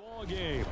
Ball game.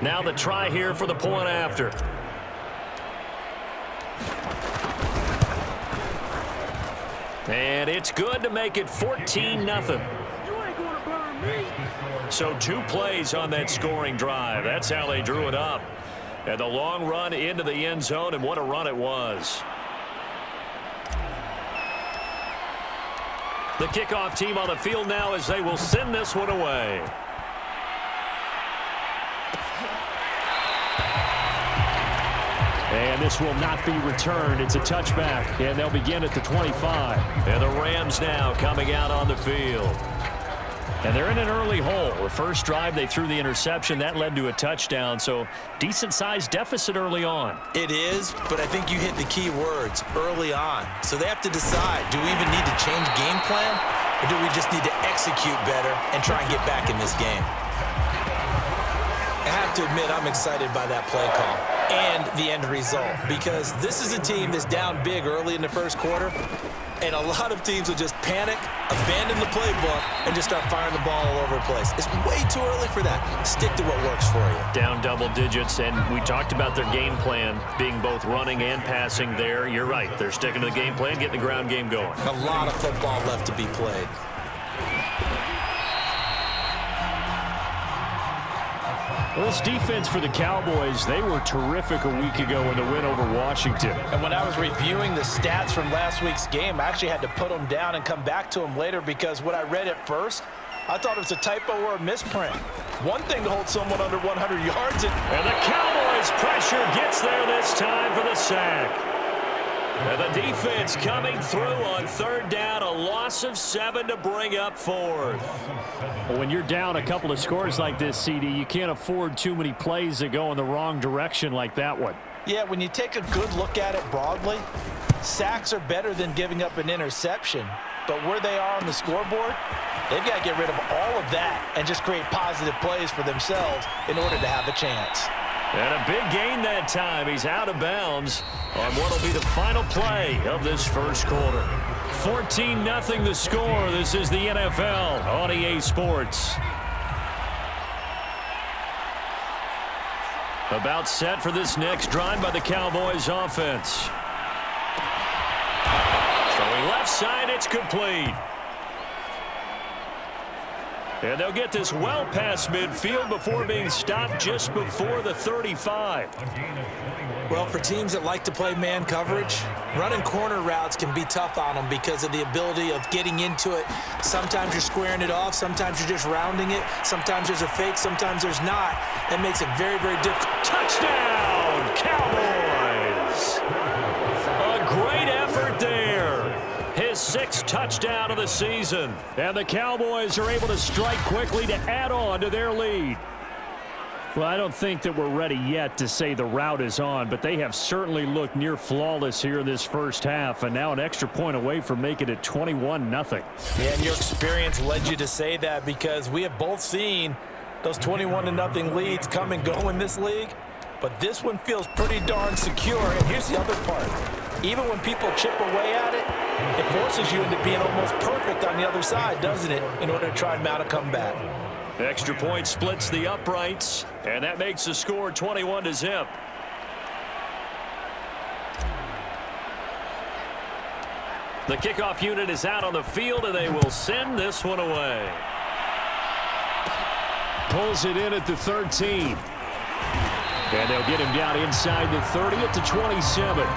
Now the try here for the point after. And it's good to make it 14-0. So 2 plays on that scoring drive. That's how they drew it up. And the long run into the end zone, and what a run it was. The kickoff team on the field now as they will send this one away. And this will not be returned. It's a touchback, and they'll begin at the 25. And the Rams now coming out on the field. And they're in an early hole. The first drive, they threw the interception. That led to a touchdown, so decent-sized deficit early on. It is, but I think you hit the key words, early on. So they have to decide, do we even need to change game plan, or do we just need to execute better and try and get back in this game? I have to admit, I'm excited by that play call and the end result, because this is a team that's down big early in the first quarter, and a lot of teams will just panic, abandon the playbook, and just start firing the ball all over the place. It's way too early for that. Stick to what works for you. Down double digits, and we talked about their game plan being both running and passing there. You're right. They're sticking to the game plan, getting the ground game going. A lot of football left to be played. Well, this defense for the Cowboys, they were terrific a week ago in the win over Washington. And when I was reviewing the stats from last week's game, I actually had to put them down and come back to them later because when I read it first, I thought it was a typo or a misprint. One thing to hold someone under 100 yards. And the Cowboys' pressure gets there this time for the sack. And the defense coming through on third down, a loss of 7 to bring up fourth. Well, when you're down a couple of scores like this, CD, you can't afford too many plays that go in the wrong direction like that one. Yeah, when you take a good look at it broadly, sacks are better than giving up an interception. But where they are on the scoreboard, they've got to get rid of all of that and just create positive plays for themselves in order to have a chance. And a big gain that time. He's out of bounds on what will be the final play of this first quarter. 14-0 the score. This is the NFL on EA Sports. About set for this next drive by the Cowboys offense. Throwing left side, it's complete. And they'll get this well past midfield before being stopped just before the 35. Well, for teams that like to play man coverage, running corner routes can be tough on them because of the ability of getting into it. Sometimes you're squaring it off. Sometimes you're just rounding it. Sometimes there's a fake. Sometimes there's not. That makes it very, very difficult. Touchdown, Cowboys! A great effort there. His 6th touchdown of the season. And the Cowboys are able to strike quickly to add on to their lead. Well, I don't think that we're ready yet to say the route is on, but they have certainly looked near flawless here in this first half, and now an extra point away from making it 21-0. Yeah, and your experience led you to say that because we have both seen those 21-0 leads come and go in this league, but this one feels pretty darn secure. And here's the other part. Even when people chip away at it, it forces you into being almost perfect on the other side, doesn't it, in order to try and mount a comeback. Extra point splits the uprights, and that makes the score 21-0. The kickoff unit is out on the field, and they will send this one away. Pulls it in at the 13. And they'll get him down inside the 30 at the 27.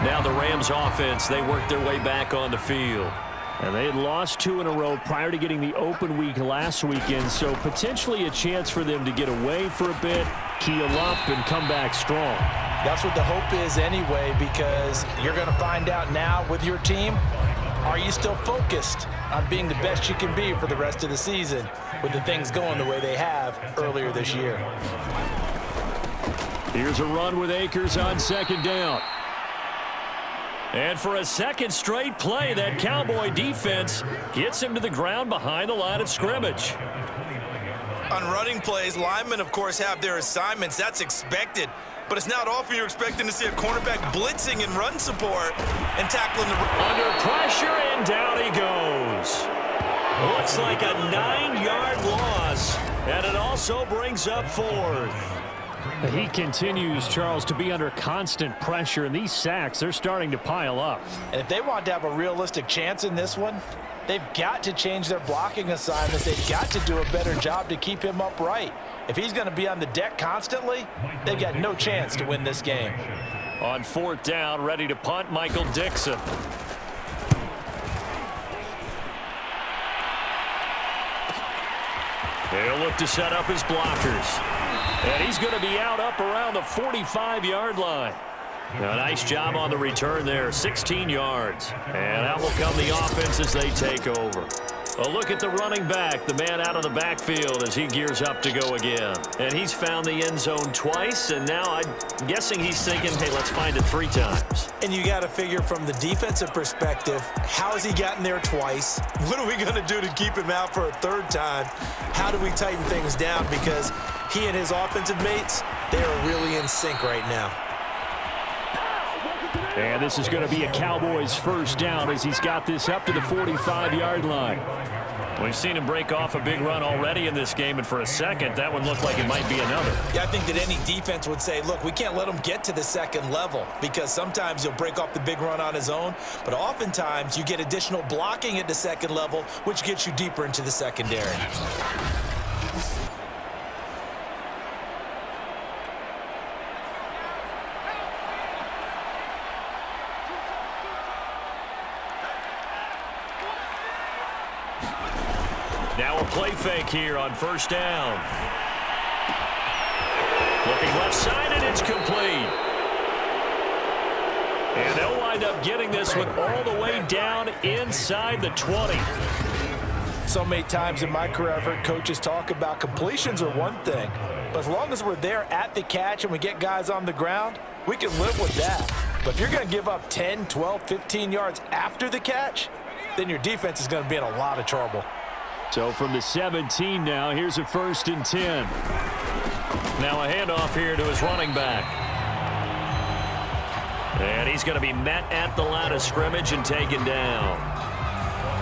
Now the Rams offense, they work their way back on the field. And they had lost 2 in a row prior to getting the open week last weekend, so potentially a chance for them to get away for a bit, keel up, and come back strong. That's what the hope is anyway, because you're going to find out now with your team, are you still focused on being the best you can be for the rest of the season with the things going the way they have earlier this year? Here's a run with Akers on second down. And for a second straight play, that Cowboy defense gets him to the ground behind the line of scrimmage. On running plays, linemen, of course, have their assignments. That's expected. But it's not often you're expecting to see a cornerback blitzing in run support and tackling the... Under pressure, and down he goes. Looks like a 9-yard loss, and it also brings up fourth. He continues, Charles, to be under constant pressure, and these sacks, they're starting to pile up. And if they want to have a realistic chance in this one, they've got to change their blocking assignments. They've got to do a better job to keep him upright. If he's going to be on the deck constantly, they've got no chance to win this game. On fourth down, ready to punt, Michael Dixon. He'll look to set up his blockers. And he's going to be out up around the 45-yard line. Now, nice job on the return there, 16 yards. And out will come the offense as they take over. A look at the running back, the man out of the backfield as he gears up to go again. And he's found the end zone twice, and now I'm guessing he's thinking, hey, let's find it 3 times. And you got to figure from the defensive perspective, how has he gotten there twice? What are we going to do to keep him out for a 3rd time? How do we tighten things down? Because he and his offensive mates, they are really in sync right now. And this is going to be a Cowboys first down as he's got this up to the 45-yard line. We've seen him break off a big run already in this game, and for a second, that one looked like it might be another. Yeah, I think that any defense would say, look, we can't let him get to the second level because sometimes he'll break off the big run on his own, but oftentimes you get additional blocking at the second level, which gets you deeper into the secondary. Now a play fake here on first down. Looking left side, and it's complete. And they'll wind up getting this one all the way down inside the 20. So many times in my career, I've heard coaches talk about completions are one thing, but as long as we're there at the catch and we get guys on the ground, we can live with that. But if you're going to give up 10, 12, 15 yards after the catch, then your defense is going to be in a lot of trouble. So from the 17 now, here's a 1st and 10. Now a handoff here to his running back. And he's going to be met at the line of scrimmage and taken down.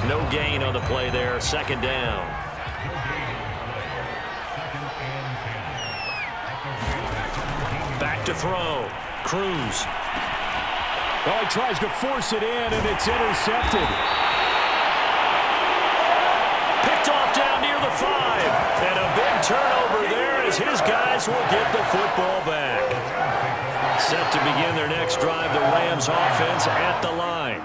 No gain on the play there, 2nd down. Back to throw. Cruz. Oh, he tries to force it in, and it's intercepted. Picked off down near the 5. And a big turnover there as his guys will get the football back. Set to begin their next drive, the Rams offense at the line.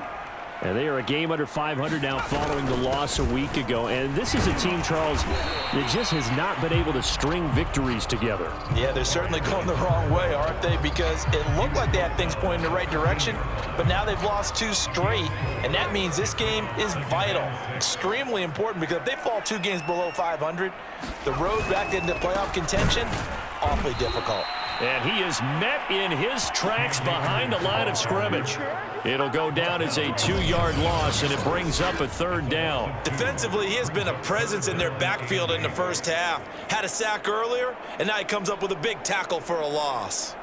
And they are a game under 500 now following the loss a week ago. And this is a team, Charles, that just has not been able to string victories together. Yeah, they're certainly going the wrong way, aren't they? Because it looked like they had things pointing in the right direction, but now they've lost 2 straight, and that means this game is vital, extremely important, because if they fall 2 games below 500, the road back into playoff contention, awfully difficult. And he is met in his tracks behind the line of scrimmage. It'll go down as a 2-yard loss, and it brings up a 3rd down. Defensively, he has been a presence in their backfield in the first half. Had a sack earlier, and now he comes up with a big tackle for a loss.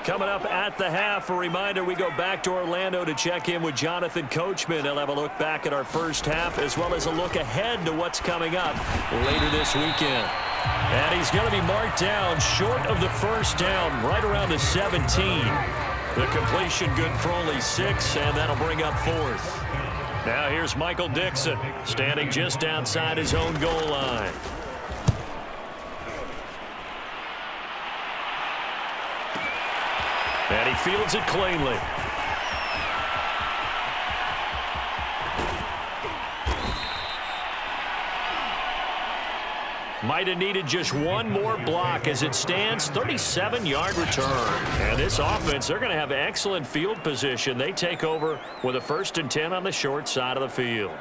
Coming up at the half, a reminder, we go back to Orlando to check in with Jonathan Coachman. He'll have a look back at our first half as well as a look ahead to what's coming up later this weekend. And he's going to be marked down short of the 1st down, right around the 17. The completion good for only 6, and that'll bring up 4th. Now here's Michael Dixon, standing just outside his own goal line. And he fields it cleanly. Might have needed just one more block as it stands, 37-yard return. And this offense, they're going to have excellent field position. They take over with a 1st and 10 on the short side of the field.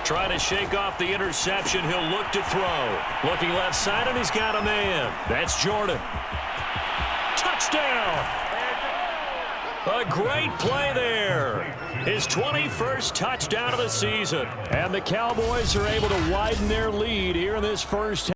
Trying to shake off the interception. He'll look to throw. Looking left side, and he's got a man. That's Jordan. Touchdown! A great play there. His 21st touchdown of the season. And the Cowboys are able to widen their lead here in this first half.